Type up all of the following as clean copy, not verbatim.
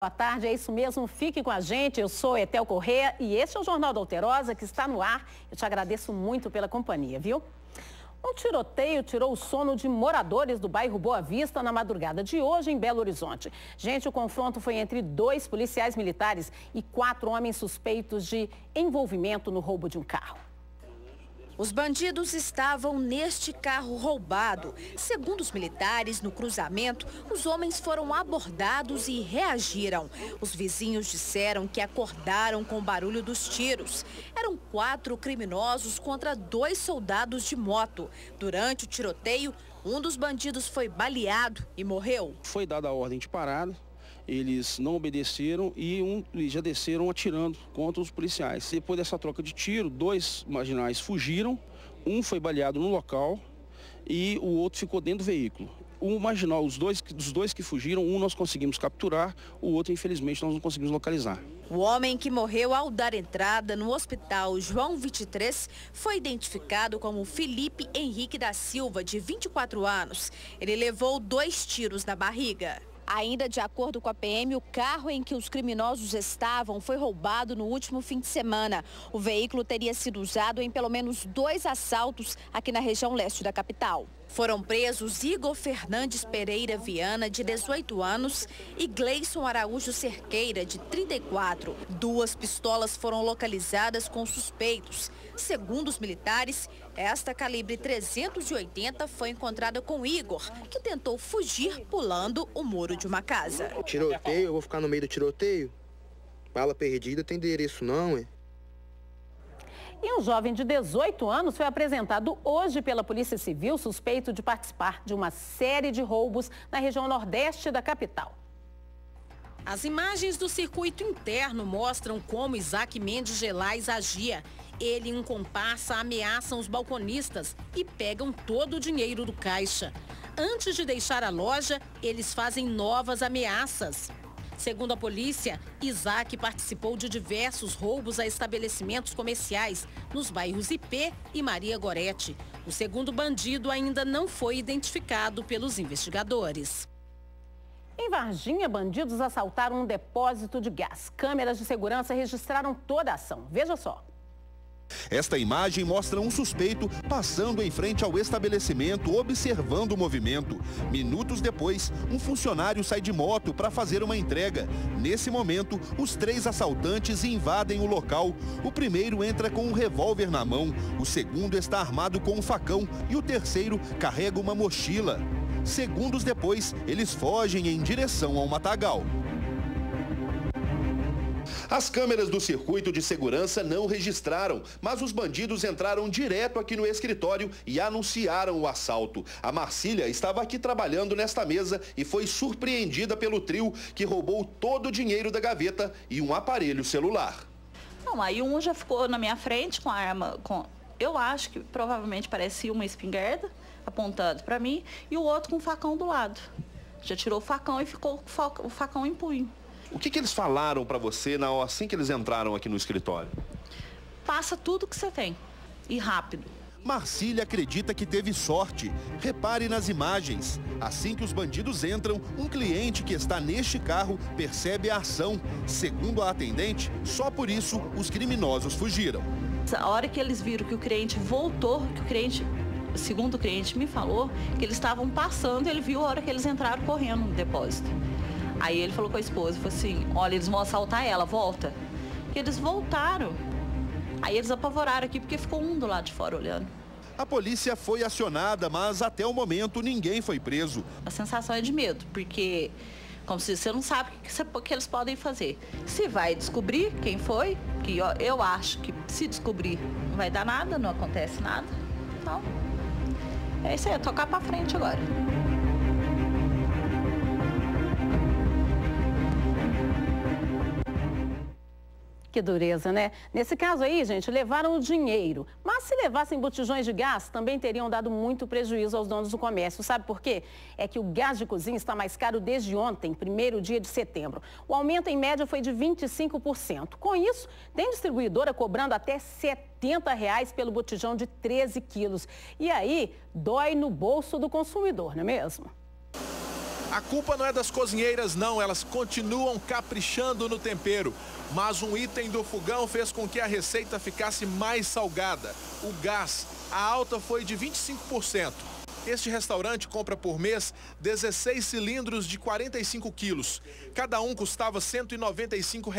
Boa tarde, é isso mesmo, fique com a gente, eu sou Etel Corrêa e este é o Jornal da Alterosa que está no ar. Eu te agradeço muito pela companhia, viu? Um tiroteio tirou o sono de moradores do bairro Boa Vista na madrugada de hoje em Belo Horizonte. Gente, o confronto foi entre 2 policiais militares e 4 homens suspeitos de envolvimento no roubo de um carro. Os bandidos estavam neste carro roubado. Segundo os militares, no cruzamento, os homens foram abordados e reagiram. Os vizinhos disseram que acordaram com o barulho dos tiros. Eram 4 criminosos contra 2 soldados de moto. Durante o tiroteio, um dos bandidos foi baleado e morreu. Foi dada a ordem de parada. Eles não obedeceram e já desceram atirando contra os policiais. Depois dessa troca de tiro, 2 marginais fugiram, um foi baleado no local e o outro ficou dentro do veículo. O marginal, dos dois que fugiram, um nós conseguimos capturar, o outro infelizmente nós não conseguimos localizar. O homem que morreu ao dar entrada no hospital João 23 foi identificado como Felipe Henrique da Silva, de 24 anos. Ele levou 2 tiros na barriga. Ainda de acordo com a PM, o carro em que os criminosos estavam foi roubado no último fim de semana. O veículo teria sido usado em pelo menos 2 assaltos aqui na região leste da capital. Foram presos Igor Fernandes Pereira Viana, de 18 anos, e Gleison Araújo Cerqueira, de 34. 2 pistolas foram localizadas com suspeitos. Segundo os militares, esta calibre 380 foi encontrada com Igor, que tentou fugir pulando o muro de uma casa. Tiroteio, eu vou ficar no meio do tiroteio? Bala perdida tem endereço não, é? E um jovem de 18 anos foi apresentado hoje pela Polícia Civil suspeito de participar de uma série de roubos na região nordeste da capital. As imagens do circuito interno mostram como Isaac Mendes Gelais agia. Ele e um comparsa ameaçam os balconistas e pegam todo o dinheiro do caixa. Antes de deixar a loja, eles fazem novas ameaças. Segundo a polícia, Isaac participou de diversos roubos a estabelecimentos comerciais nos bairros IP e Maria Gorete. O segundo bandido ainda não foi identificado pelos investigadores. Em Varginha, bandidos assaltaram um depósito de gás. Câmeras de segurança registraram toda a ação. Veja só. Esta imagem mostra um suspeito passando em frente ao estabelecimento, observando o movimento. Minutos depois, um funcionário sai de moto para fazer uma entrega. Nesse momento, os 3 assaltantes invadem o local. O primeiro entra com um revólver na mão, o segundo está armado com um facão e o terceiro carrega uma mochila. Segundos depois, eles fogem em direção ao matagal. As câmeras do circuito de segurança não registraram, mas os bandidos entraram direto aqui no escritório e anunciaram o assalto. A Marcília estava aqui trabalhando nesta mesa e foi surpreendida pelo trio que roubou todo o dinheiro da gaveta e um aparelho celular. Não, aí um já ficou na minha frente com a arma, eu acho que provavelmente parecia uma espingarda, apontando para mim, e o outro com o facão do lado. Já tirou o facão e ficou com o facão em punho. O que eles falaram para você assim que eles entraram aqui no escritório? Passa tudo que você tem, e rápido. Marcília acredita que teve sorte. Repare nas imagens. Assim que os bandidos entram, um cliente que está neste carro percebe a ação. Segundo a atendente, só por isso os criminosos fugiram. A hora que eles viram que o cliente voltou, segundo o cliente me falou, que eles estavam passando, ele viu a hora que eles entraram correndo no depósito. Aí ele falou com a esposa, falou assim, olha, eles vão assaltar ela, volta. E eles voltaram. Aí eles apavoraram aqui, porque ficou um do lado de fora olhando. A polícia foi acionada, mas até o momento ninguém foi preso. A sensação é de medo, porque como se você não sabe o que eles podem fazer. Se vai descobrir quem foi, que eu acho que se descobrir não vai dar nada, não acontece nada. Então, é isso aí, é tocar pra frente agora. Que dureza, né? Nesse caso aí, gente, levaram o dinheiro. Mas se levassem botijões de gás, também teriam dado muito prejuízo aos donos do comércio. Sabe por quê? É que o gás de cozinha está mais caro desde ontem, 1º dia de setembro. O aumento, em média, foi de 25%. Com isso, tem distribuidora cobrando até R$70 pelo botijão de 13 quilos. E aí, dói no bolso do consumidor, não é mesmo? A culpa não é das cozinheiras, não. Elas continuam caprichando no tempero. Mas um item do fogão fez com que a receita ficasse mais salgada. O gás. A alta foi de 25%. Este restaurante compra por mês 16 cilindros de 45 quilos. Cada um custava R$ 195,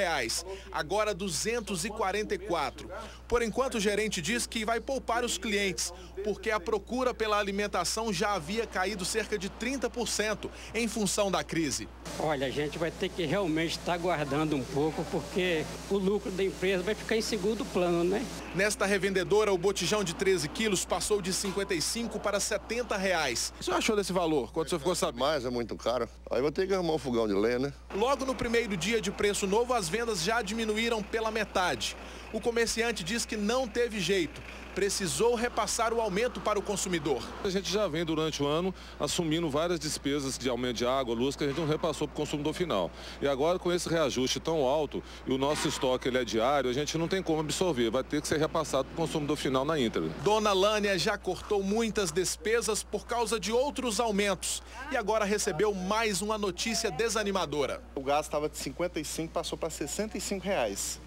agora R$ 244. Por enquanto, o gerente diz que vai poupar os clientes, porque a procura pela alimentação já havia caído cerca de 30% em função da crise. Olha, a gente vai ter que realmente estar guardando um pouco, porque o lucro da empresa vai ficar em segundo plano, né? Nesta revendedora, o botijão de 13 quilos passou de 55 para 70 reais. O que você achou desse valor? Quando você ficou sabendo? Mas é muito caro. Aí vou ter que arrumar um fogão de lenha, né? Logo no primeiro dia de preço novo, as vendas já diminuíram pela metade. O comerciante diz que não teve jeito. Precisou repassar o aumento para o consumidor. A gente já vem durante o ano assumindo várias despesas de aumento de água, luz, que a gente não repassou para o consumidor final. E agora, com esse reajuste tão alto e o nosso estoque ele é diário, a gente não tem como absorver. Vai ter que ser repassado para o consumidor final na íntegra. Dona Lânia já cortou muitas despesas por causa de outros aumentos. E agora recebeu mais uma notícia desanimadora. O gás estava de 55, passou para 65 reais.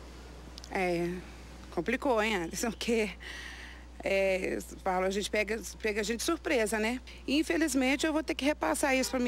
Complicou, hein, Alisson? Porque a gente pega a gente de surpresa, né? E, infelizmente, eu vou ter que repassar isso para o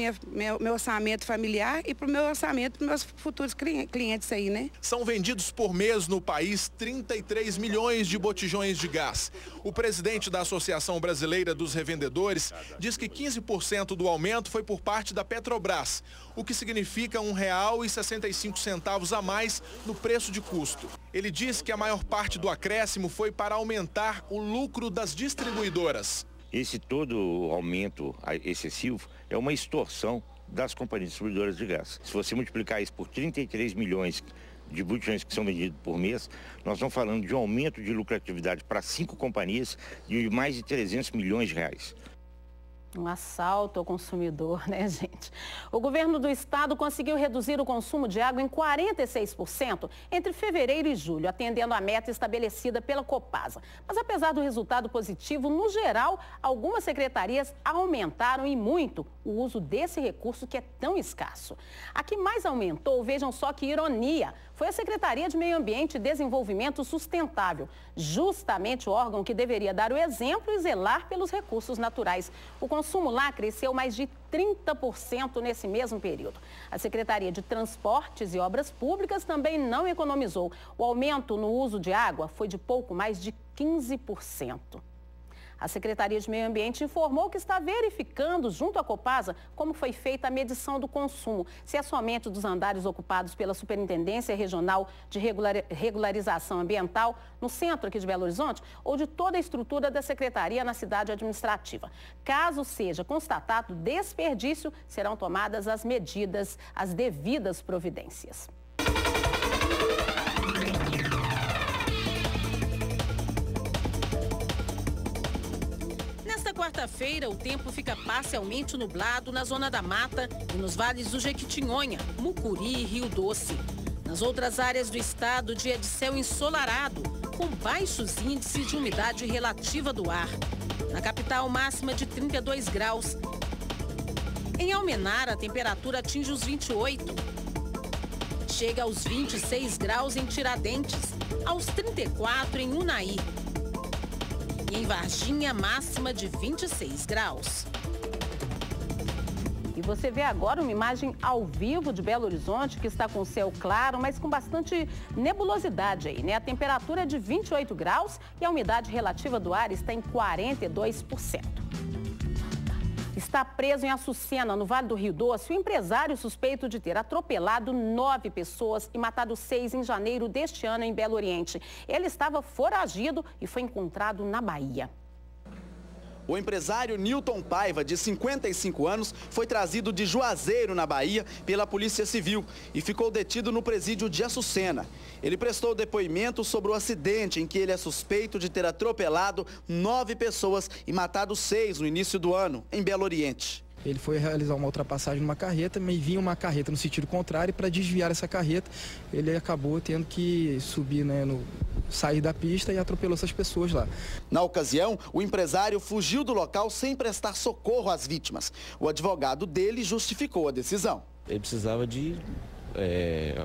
meu orçamento familiar e para o meu orçamento para meus futuros clientes aí, né? São vendidos por mês no país 33 milhões de botijões de gás. O presidente da Associação Brasileira dos Revendedores diz que 15% do aumento foi por parte da Petrobras, o que significa R$ 1,65 a mais no preço de custo. Ele diz que a maior parte do acréscimo foi para aumentar o lucro das distribuidoras. Esse todo aumento excessivo é uma extorsão das companhias distribuidoras de gás. Se você multiplicar isso por 33 milhões de botijões que são vendidos por mês, nós estamos falando de um aumento de lucratividade para 5 companhias de mais de 300 milhões de reais. Um assalto ao consumidor, né, gente? O governo do estado conseguiu reduzir o consumo de água em 46% entre fevereiro e julho, atendendo a meta estabelecida pela Copasa. Mas apesar do resultado positivo, no geral, algumas secretarias aumentaram e muito o uso desse recurso que é tão escasso. A que mais aumentou, vejam só que ironia, foi a Secretaria de Meio Ambiente e Desenvolvimento Sustentável, justamente o órgão que deveria dar o exemplo e zelar pelos recursos naturais. O consumo lá cresceu mais de 30% nesse mesmo período. A Secretaria de Transportes e Obras Públicas também não economizou. O aumento no uso de água foi de pouco mais de 15%. A Secretaria de Meio Ambiente informou que está verificando, junto à Copasa, como foi feita a medição do consumo. Se é somente dos andares ocupados pela Superintendência Regional de Regularização Ambiental, no centro aqui de Belo Horizonte, ou de toda a estrutura da Secretaria na cidade administrativa. Caso seja constatado desperdício, serão tomadas as medidas, as devidas providências. Quarta-feira, o tempo fica parcialmente nublado na zona da Mata e nos vales do Jequitinhonha, Mucuri e Rio Doce. Nas outras áreas do estado, dia de céu ensolarado, com baixos índices de umidade relativa do ar. Na capital, máxima de 32 graus. Em Almenara, a temperatura atinge os 28. Chega aos 26 graus em Tiradentes, aos 34 em Unai. E em Varginha, máxima de 26 graus. E você vê agora uma imagem ao vivo de Belo Horizonte, que está com céu claro, mas com bastante nebulosidade aí, né? A temperatura é de 28 graus e a umidade relativa do ar está em 42%. Está preso em Açucena, no Vale do Rio Doce, o empresário suspeito de ter atropelado 9 pessoas e matado 6 em janeiro deste ano em Belo Oriente. Ele estava foragido e foi encontrado na Bahia. O empresário Nilton Paiva, de 55 anos, foi trazido de Juazeiro, na Bahia, pela Polícia Civil e ficou detido no presídio de Açucena. Ele prestou depoimento sobre o acidente em que ele é suspeito de ter atropelado 9 pessoas e matado 6 no início do ano, em Belo Oriente. Ele foi realizar uma ultrapassagem numa carreta, mas vinha uma carreta no sentido contrário e para desviar essa carreta, ele acabou tendo que subir, né, sair da pista e atropelou essas pessoas lá. Na ocasião, o empresário fugiu do local sem prestar socorro às vítimas. O advogado dele justificou a decisão. Ele precisava de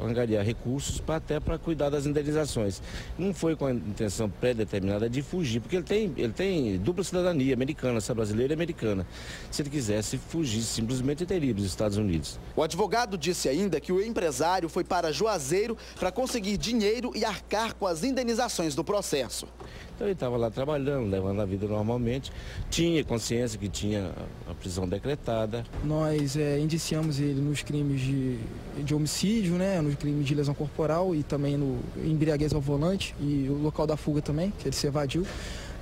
angariar recursos até para cuidar das indenizações. Não foi com a intenção pré-determinada de fugir, porque ele tem dupla cidadania americana, se é brasileira e americana. Se ele quisesse fugir, simplesmente teria ido para os Estados Unidos. O advogado disse ainda que o empresário foi para Juazeiro para conseguir dinheiro e arcar com as indenizações do processo. Então ele estava lá trabalhando, levando a vida normalmente, tinha consciência que tinha a prisão decretada. Nós indiciamos ele nos crimes de homicídio, né, nos crimes de lesão corporal e também no embriaguez ao volante e o local da fuga também, que ele se evadiu,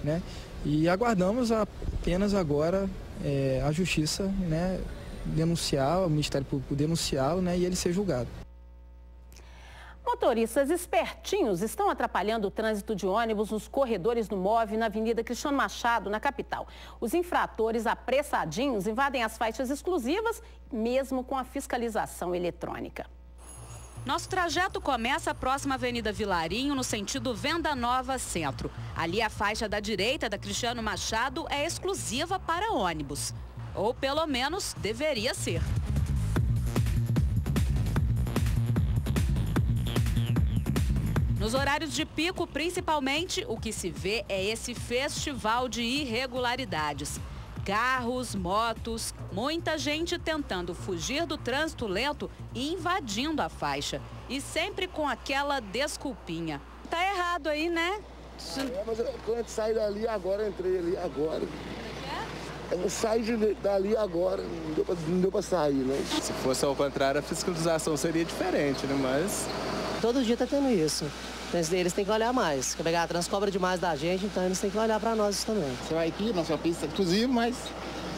né, e aguardamos apenas agora a justiça, né, denunciar, o Ministério Público denunciá-lo, né, e ele ser julgado. Motoristas espertinhos estão atrapalhando o trânsito de ônibus nos corredores do MOVE na Avenida Cristiano Machado, na capital. Os infratores apressadinhos invadem as faixas exclusivas, mesmo com a fiscalização eletrônica. Nosso trajeto começa próximo à Avenida Vilarinho, no sentido Venda Nova Centro. Ali a faixa da direita da Cristiano Machado é exclusiva para ônibus. Ou pelo menos deveria ser. Nos horários de pico, principalmente, o que se vê é esse festival de irregularidades. Carros, motos, muita gente tentando fugir do trânsito lento e invadindo a faixa. E sempre com aquela desculpinha. Tá errado aí, né? Mas quando a gente sai dali agora, eu entrei ali agora. Eu saí dali agora, não deu pra sair, né? Se fosse ao contrário, a fiscalização seria diferente, né? Mas... todo dia tá tendo isso. Eles têm que olhar mais. Quer pegar a trans cobra demais da gente, então eles têm que olhar para nós também. Você vai aqui, nossa pista exclusiva, mas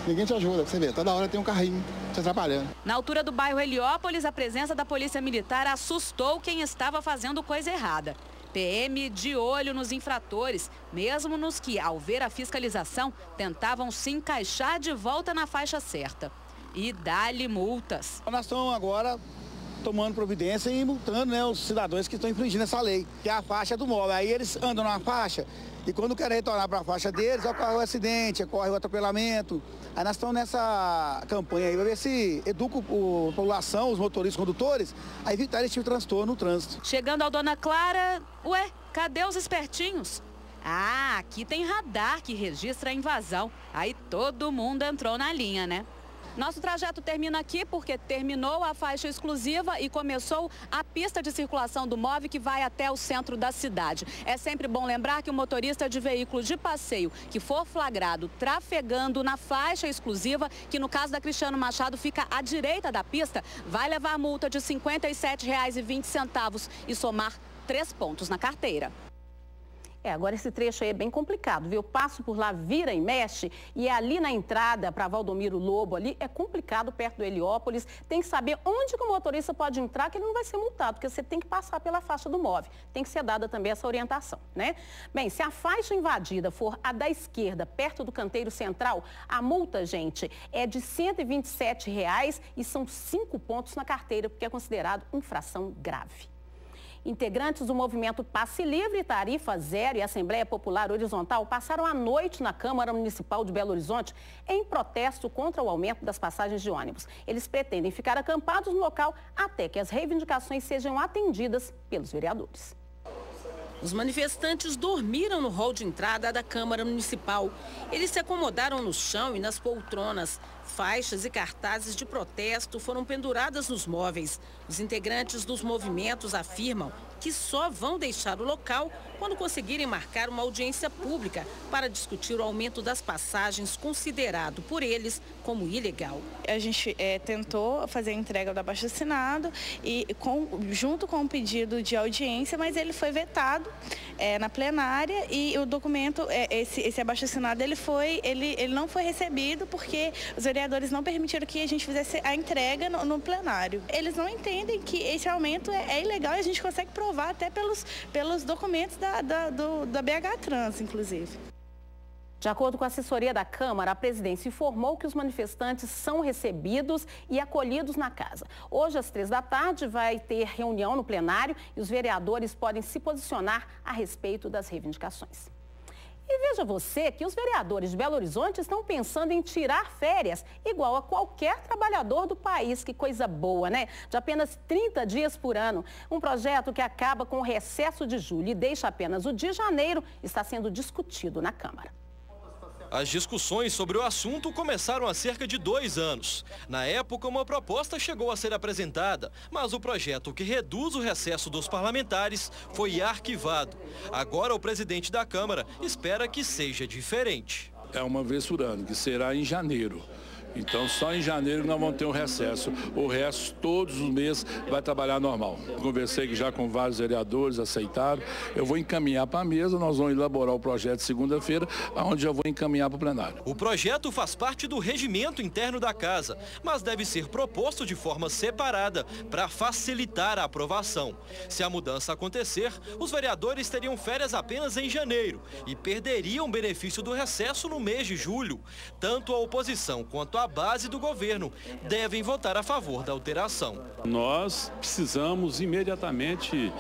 ninguém te ajuda. Você vê, toda hora tem um carrinho te atrapalhando. Na altura do bairro Heliópolis, a presença da Polícia Militar assustou quem estava fazendo coisa errada. PM de olho nos infratores, mesmo nos que, ao ver a fiscalização, tentavam se encaixar de volta na faixa certa. E dá-lhe multas. Nós estamos agora tomando providência e multando, né, os cidadãos que estão infringindo essa lei, que é a faixa do MOVE. Aí eles andam na faixa e quando querem retornar para a faixa deles, ocorre o acidente, ocorre o atropelamento. Aí nós estamos nessa campanha aí, para ver se educa a população, os motoristas, condutores, a evitar esse tipo de transtorno no trânsito. Chegando ao Dona Clara, ué, cadê os espertinhos? Ah, aqui tem radar que registra a invasão. Aí todo mundo entrou na linha, né? Nosso trajeto termina aqui porque terminou a faixa exclusiva e começou a pista de circulação do MOVE que vai até o centro da cidade. É sempre bom lembrar que o motorista de veículo de passeio que for flagrado trafegando na faixa exclusiva, que no caso da Cristiano Machado fica à direita da pista, vai levar multa de R$ 57,20 e somar 3 pontos na carteira. Agora esse trecho aí é bem complicado, viu? Eu passo por lá, vira e mexe, e é ali na entrada para Valdomiro Lobo ali, é complicado perto do Heliópolis. Tem que saber onde que o motorista pode entrar, que ele não vai ser multado, porque você tem que passar pela faixa do MOVE. Tem que ser dada também essa orientação, né? Bem, se a faixa invadida for a da esquerda, perto do canteiro central, a multa, gente, é de R$ 127 e são 5 pontos na carteira, porque é considerado infração grave. Integrantes do movimento Passe Livre, Tarifa Zero e Assembleia Popular Horizontal passaram a noite na Câmara Municipal de Belo Horizonte em protesto contra o aumento das passagens de ônibus. Eles pretendem ficar acampados no local até que as reivindicações sejam atendidas pelos vereadores. Os manifestantes dormiram no hall de entrada da Câmara Municipal. Eles se acomodaram no chão e nas poltronas. Faixas e cartazes de protesto foram penduradas nos móveis. Os integrantes dos movimentos afirmam que só vão deixar o local quando conseguirem marcar uma audiência pública para discutir o aumento das passagens, considerado por eles como ilegal. A gente tentou fazer a entrega do abaixo-assinado e junto com o pedido de audiência, mas ele foi vetado na plenária e o documento, esse abaixo-assinado, ele não foi recebido porque os vereadores não permitiram que a gente fizesse a entrega no plenário. Eles não entendem que esse aumento é ilegal e a gente consegue provar até pelos documentos da BH Trans, inclusive. De acordo com a assessoria da Câmara, a presidência informou que os manifestantes são recebidos e acolhidos na casa. Hoje, às 15h, vai ter reunião no plenário e os vereadores podem se posicionar a respeito das reivindicações. E veja você que os vereadores de Belo Horizonte estão pensando em tirar férias, igual a qualquer trabalhador do país. Que coisa boa, né? De apenas 30 dias por ano. Um projeto que acaba com o recesso de julho e deixa apenas o de janeiro está sendo discutido na Câmara. As discussões sobre o assunto começaram há cerca de 2 anos. Na época, uma proposta chegou a ser apresentada, mas o projeto que reduz o recesso dos parlamentares foi arquivado. Agora, o presidente da Câmara espera que seja diferente. É uma vez por ano, que será em janeiro. Então, só em janeiro nós vamos ter um recesso. O resto, todos os meses, vai trabalhar normal. Conversei já com vários vereadores, aceitaram. Eu vou encaminhar para a mesa, nós vamos elaborar o projeto segunda-feira, onde eu vou encaminhar para o plenário. O projeto faz parte do regimento interno da Casa, mas deve ser proposto de forma separada para facilitar a aprovação. Se a mudança acontecer, os vereadores teriam férias apenas em janeiro e perderiam o benefício do recesso no mês de julho. Tanto a oposição quanto a base do governo devem votar a favor da alteração. Nós precisamos imediatamente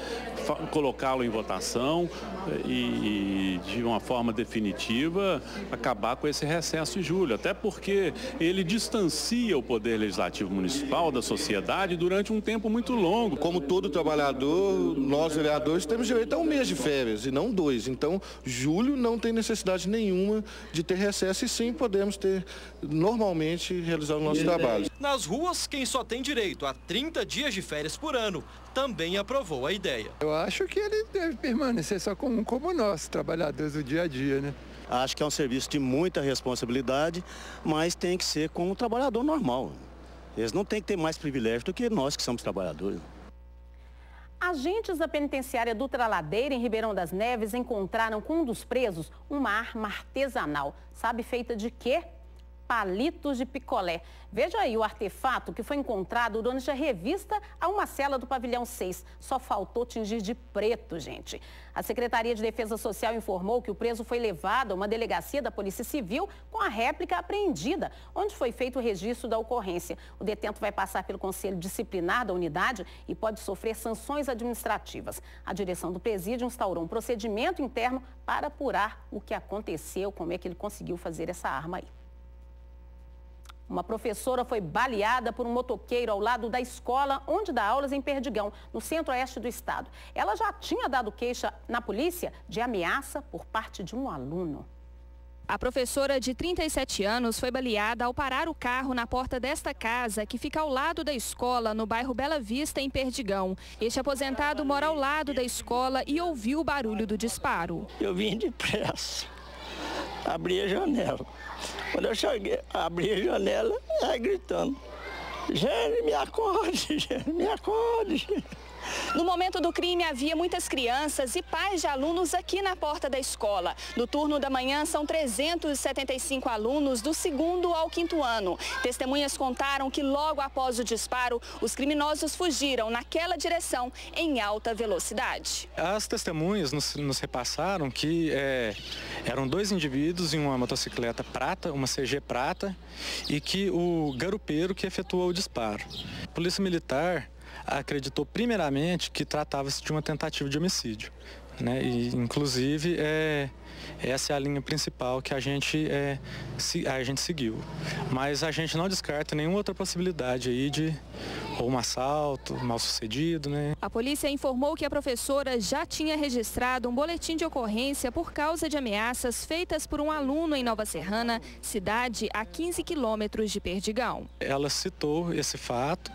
colocá-lo em votação e de uma forma definitiva acabar com esse recesso de julho, até porque ele distancia o poder legislativo municipal da sociedade durante um tempo muito longo. Como todo trabalhador, nós vereadores temos direito a um mês de férias e não 2. Então, julho não tem necessidade nenhuma de ter recesso e sim podemos ter normalmente realizar o nosso trabalho. Nas ruas, quem só tem direito a 30 dias de férias por ano também aprovou a ideia. Eu acho que ele deve permanecer só como nós, trabalhadores do dia a dia, né? Acho que é um serviço de muita responsabilidade, mas tem que ser como um trabalhador normal. Eles não têm que ter mais privilégio do que nós que somos trabalhadores. Agentes da penitenciária Dutra Ladeira, em Ribeirão das Neves, encontraram com um dos presos uma arma artesanal. Sabe feita de quê? Palitos de picolé. Veja aí o artefato que foi encontrado durante a revista a uma cela do pavilhão 6. Só faltou tingir de preto, gente. A Secretaria de Defesa Social informou que o preso foi levado a uma delegacia da Polícia Civil com a réplica apreendida, onde foi feito o registro da ocorrência. O detento vai passar pelo Conselho Disciplinar da unidade e pode sofrer sanções administrativas. A direção do presídio instaurou um procedimento interno para apurar o que aconteceu, como é que ele conseguiu fazer essa arma aí. Uma professora foi baleada por um motoqueiro ao lado da escola onde dá aulas em Perdigão, no centro-oeste do estado. Ela já tinha dado queixa na polícia de ameaça por parte de um aluno. A professora de 37 anos foi baleada ao parar o carro na porta desta casa, que fica ao lado da escola, no bairro Bela Vista, em Perdigão. Este aposentado mora ao lado da escola e ouviu o barulho do disparo. Eu vim depressa, abri a janela. Quando eu cheguei, abri a janela, ela gritando: Gênio, me acorde, Gênio, me acorde. No momento do crime, havia muitas crianças e pais de alunos aqui na porta da escola. No turno da manhã, são 375 alunos do 2º ao 5º ano. Testemunhas contaram que logo após o disparo, os criminosos fugiram naquela direção em alta velocidade. As testemunhas nos repassaram que eram 2 indivíduos em uma motocicleta prata, uma CG prata, e que o garupeiro que efetuou o disparo. A Polícia Militar acreditou primeiramente que tratava-se de uma tentativa de homicídio, né? E, inclusive, essa é a linha principal que a gente seguiu. Mas a gente não descarta nenhuma outra possibilidade aí de ou um assalto mal sucedido, né? A polícia informou que a professora já tinha registrado um boletim de ocorrência por causa de ameaças feitas por um aluno em Nova Serrana, cidade a 15 quilômetros de Perdigão. Ela citou esse fato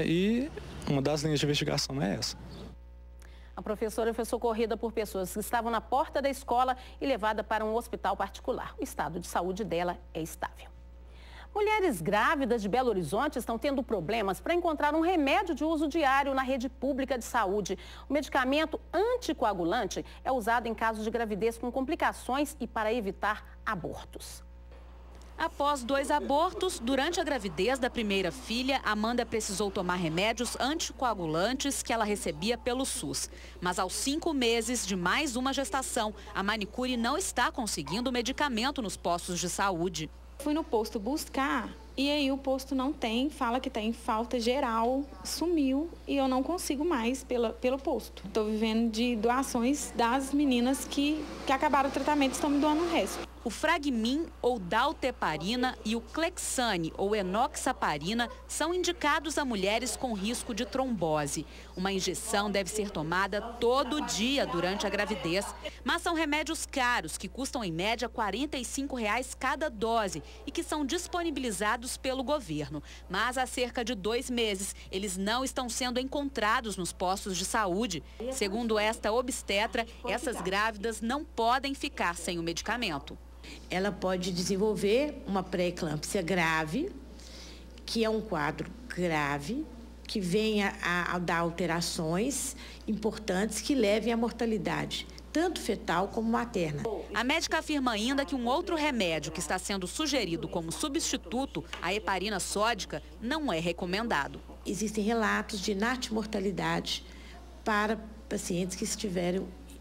e uma das linhas de investigação é essa. A professora foi socorrida por pessoas que estavam na porta da escola e levada para um hospital particular. O estado de saúde dela é estável. Mulheres grávidas de Belo Horizonte estão tendo problemas para encontrar um remédio de uso diário na rede pública de saúde. O medicamento anticoagulante é usado em casos de gravidez com complicações e para evitar abortos. Após 2 abortos, durante a gravidez da primeira filha, Amanda precisou tomar remédios anticoagulantes que ela recebia pelo SUS. Mas aos 5 meses de mais uma gestação, a manicure não está conseguindo medicamento nos postos de saúde. Fui no posto buscar e aí o posto não tem, fala que tem falta geral, sumiu e eu não consigo mais pelo posto. Estou vivendo de doações das meninas que acabaram o tratamento e estão me doando o resto. O Fragmin, ou Dalteparina, e o Clexane, ou Enoxaparina, são indicados a mulheres com risco de trombose. Uma injeção deve ser tomada todo dia durante a gravidez. Mas são remédios caros, que custam em média R$ 45 cada dose e que são disponibilizados pelo governo. Mas há cerca de 2 meses, eles não estão sendo encontrados nos postos de saúde. Segundo esta obstetra, essas grávidas não podem ficar sem o medicamento. Ela pode desenvolver uma pré-eclâmpsia grave, que é um quadro grave, que venha a dar alterações importantes que levem à mortalidade, tanto fetal como materna. A médica afirma ainda que um outro remédio que está sendo sugerido como substituto, a heparina sódica, não é recomendado. Existem relatos de natimortalidade para pacientes que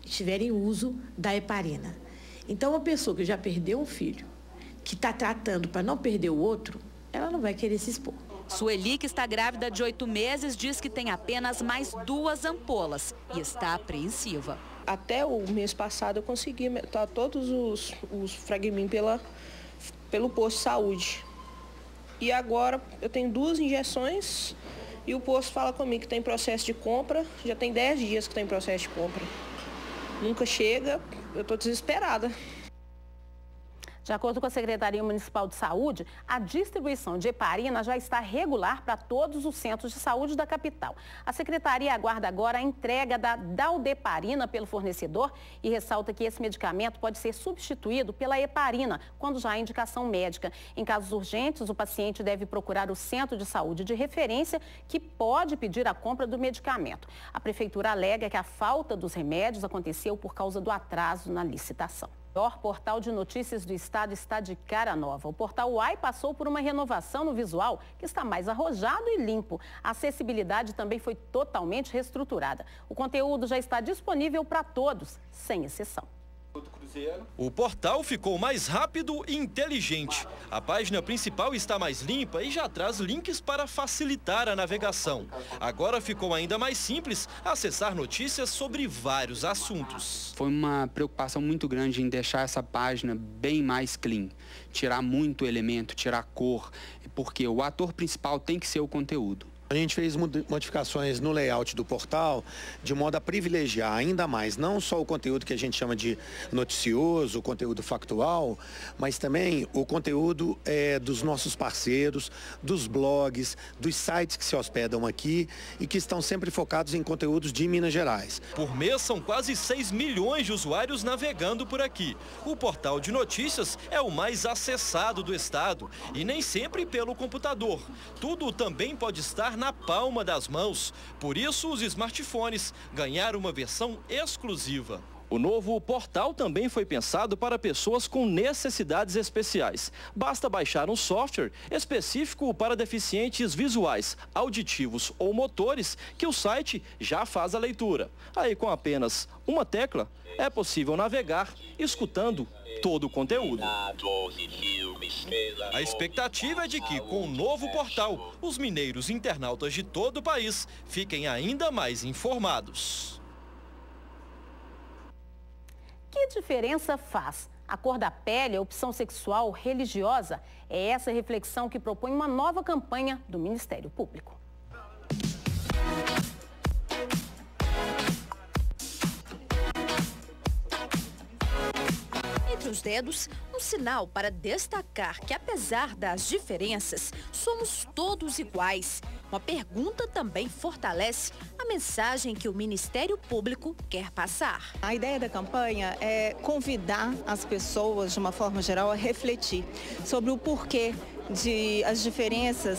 tiverem uso da heparina. Então, uma pessoa que já perdeu um filho, que está tratando para não perder o outro, ela não vai querer se expor. Sueli, que está grávida de 8 meses, diz que tem apenas mais 2 ampolas e está apreensiva. Até o mês passado eu consegui meter todos os Fragmin pelo posto de saúde. E agora eu tenho 2 injeções e o posto fala comigo que tem processo de compra, já tem 10 dias que tem processo de compra. Nunca chega, eu estou desesperada. De acordo com a Secretaria Municipal de Saúde, a distribuição de heparina já está regular para todos os centros de saúde da capital. A Secretaria aguarda agora a entrega da Dalteparina pelo fornecedor e ressalta que esse medicamento pode ser substituído pela heparina, quando já há indicação médica. Em casos urgentes, o paciente deve procurar o centro de saúde de referência, que pode pedir a compra do medicamento. A Prefeitura alega que a falta dos remédios aconteceu por causa do atraso na licitação. O maior portal de notícias do estado está de cara nova. O portal UOL passou por uma renovação no visual que está mais arrojado e limpo. A acessibilidade também foi totalmente reestruturada. O conteúdo já está disponível para todos, sem exceção. O portal ficou mais rápido e inteligente. A página principal está mais limpa e já traz links para facilitar a navegação. Agora ficou ainda mais simples acessar notícias sobre vários assuntos. Foi uma preocupação muito grande em deixar essa página bem mais clean. Tirar muito elemento, tirar cor, porque o ator principal tem que ser o conteúdo. A gente fez modificações no layout do portal de modo a privilegiar ainda mais não só o conteúdo que a gente chama de noticioso, o conteúdo factual, mas também o conteúdo dos nossos parceiros, dos blogs, dos sites que se hospedam aqui e que estão sempre focados em conteúdos de Minas Gerais. Por mês são quase 6 milhões de usuários navegando por aqui. O portal de notícias é o mais acessado do estado e nem sempre pelo computador. Tudo também pode estar na palma das mãos. Por isso, os smartphones ganharam uma versão exclusiva. O novo portal também foi pensado para pessoas com necessidades especiais. Basta baixar um software específico para deficientes visuais, auditivos ou motores, que o site já faz a leitura. Aí, com apenas uma tecla, é possível navegar escutando todo o conteúdo. A expectativa é de que, com o novo portal, os mineiros internautas de todo o país fiquem ainda mais informados. Que diferença faz a cor da pele, a opção sexual, religiosa? É essa reflexão que propõe uma nova campanha do Ministério Público. Entre os dedos, um sinal para destacar que, apesar das diferenças, somos todos iguais. Uma pergunta também fortalece a mensagem que o Ministério Público quer passar. A ideia da campanha é convidar as pessoas, de uma forma geral, a refletir sobre o porquê de as diferenças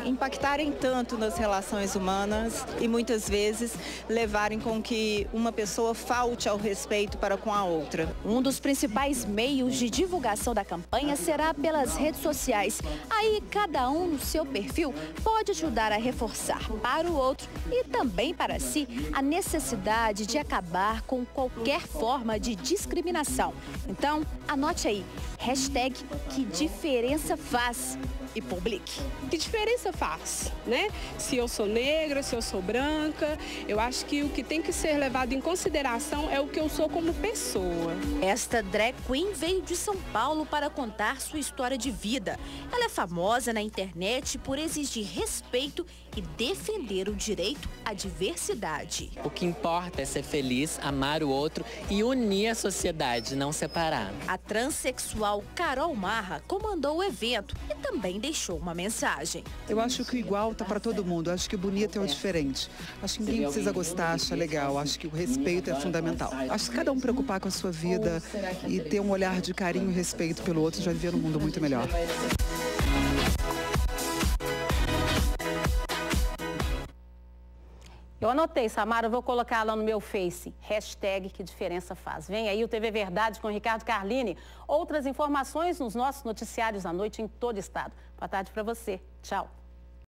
impactarem tanto nas relações humanas e muitas vezes levarem com que uma pessoa falte ao respeito para com a outra. Um dos principais meios de divulgação da campanha será pelas redes sociais. Aí cada um no seu perfil pode ajudar a reforçar para o outro e também para si a necessidade de acabar com qualquer forma de discriminação. Então, anote aí, hashtag que diferença faz e publique. Que diferença faz, né? Se eu sou negra, se eu sou branca, eu acho que o que tem que ser levado em consideração é o que eu sou como pessoa. Esta drag queen veio de São Paulo para contar sua história de vida. Ela é famosa na internet por exigir respeito e defender o direito à diversidade. O que importa é ser feliz, amar o outro e unir a sociedade, não separar. A transexual Carol Marra comandou o evento e também deixou uma mensagem. Eu acho que o igual está para todo mundo, acho que o bonito é o diferente. Acho que ninguém precisa gostar, achar legal, acho que o respeito é fundamental. Acho que cada um preocupar com a sua vida e ter um olhar de carinho e respeito pelo outro já viver num mundo muito melhor. Eu anotei, Samara, eu vou colocar lá no meu Face, hashtag que diferença faz. Vem aí o TV Verdade com Ricardo Carlini. Outras informações nos nossos noticiários à noite em todo o estado. Boa tarde para você. Tchau.